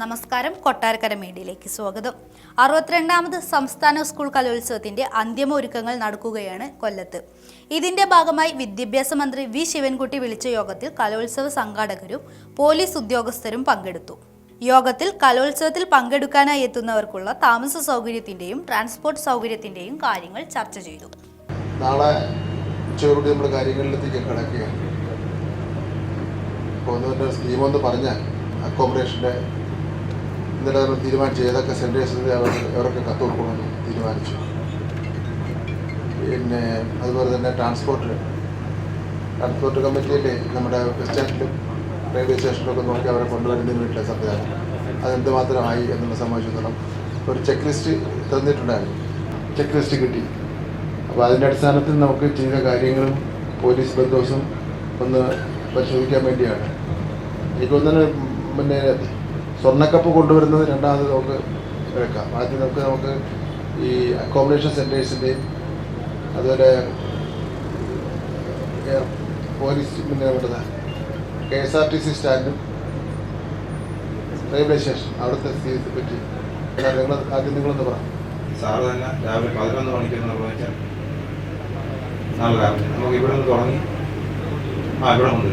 നമസ്കാരം. കൊട്ടാരക്കര മീഡിയയിലേക്ക് സ്വാഗതം. 62ാമത് സംസ്ഥാന സ്കൂൾ കലോത്സവത്തിന്റെ അന്തിമ ഒരുക്കങ്ങൾ നടക്കുകയാണ് കൊല്ലത്ത്. ഇതിന്റെ ഭാഗമായി വിദ്യാഭ്യാസ മന്ത്രി വി ശിവൻകുട്ടി വിളിച്ച യോഗത്തിൽ കലോത്സവ സംഘാടകരും പോലീസ് ഉദ്യോഗസ്ഥരും പങ്കെടുത്തു. യോഗത്തിൽ കലോത്സവത്തിൽ പങ്കെടുക്കാനായി എത്തുന്നവർക്കുള്ള താമസ സൗകര്യത്തിന്റെയും ട്രാൻസ്പോർട്ട് സൗകര്യത്തിന്റെയും കാര്യങ്ങൾ ചർച്ച ചെയ്തു. നാളെ ഉച്ചയോടെ നമ്മൾ കാര്യങ്ങളിലെത്തിക്കാൻ കിടക്കുകയാണ്. ഇപ്പോൾ ഒന്നുകൊണ്ട് സ്കീമൊന്ന് പറഞ്ഞാൽ അക്കോമഡേഷൻ്റെ ഇന്നലെ നമ്മൾ തീരുമാനിച്ചു ഏതൊക്കെ സെൻറ്റേഴ്സിൽ അവർക്ക് കത്ത് കൊടുക്കണമെന്ന് തീരുമാനിച്ചു. പിന്നെ അതുപോലെ തന്നെ ട്രാൻസ്പോർട്ട് കമ്മിറ്റിയിൽ നമ്മുടെ ബസ് സ്റ്റാൻഡിലും റെയിൽവേ സ്റ്റേഷനിലൊക്കെ നോക്കി അവരെ കൊണ്ടുവരുന്നതിന് വേണ്ടിയുള്ള സംവിധാനം അതെന്തുമാത്രമായി എന്നുള്ള സംബന്ധിച്ചിടത്തോളം ഒരു ചെക്ക് ലിസ്റ്റ് തന്നിട്ടുണ്ടായിരുന്നു. ചെക്ക് ലിസ്റ്റ് കിട്ടി. അപ്പോൾ അതിൻ്റെ അടിസ്ഥാനത്തിൽ നമുക്ക് ചെയ്ത കാര്യങ്ങളും പോലീസ് ബന്ധോസും ഒന്ന് പരിശോധിക്കാൻ വേണ്ടിയാണ്. എനിക്കൊന്നിന് പിന്നെ സ്വർണ്ണക്കപ്പ് കൊണ്ടുവരുന്നത് രണ്ടാമത് നമുക്ക് എടുക്കാം. ആദ്യം നമുക്ക് ഈ അക്കോമഡേഷൻ സെൻറ്റേഴ്സിൻ്റെയും അതുപോലെ പോലീസ് പിന്നെ വേണ്ടത് KSRTC സ്റ്റാൻഡും റെയിൽവേ സ്റ്റേഷൻ അവിടുത്തെ സ്ഥിതിയെ പറ്റി നിങ്ങളൊന്ന് പറയാം. സാറ് തന്നെ രാവിലെ 11 മണിക്ക് നിർവഹിച്ചാൽ നാളെ രാവിലെ നമുക്ക് ഇവിടെ നിന്ന് തുടങ്ങി ഇവിടെ ഉണ്ട്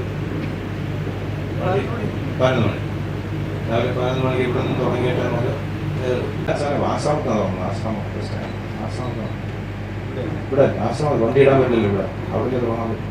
11 മണി രാവിലെ 11 മണിക്ക് ഇവിടെ നിന്ന് തുടങ്ങിയിട്ട് നമുക്ക് ആശ്രമം ഇവിടെ ആശ്രമം വണ്ടി ഇടാൻ പറ്റില്ല. ഇവിടെ അവിടെ തുടങ്ങാൻ പറ്റും.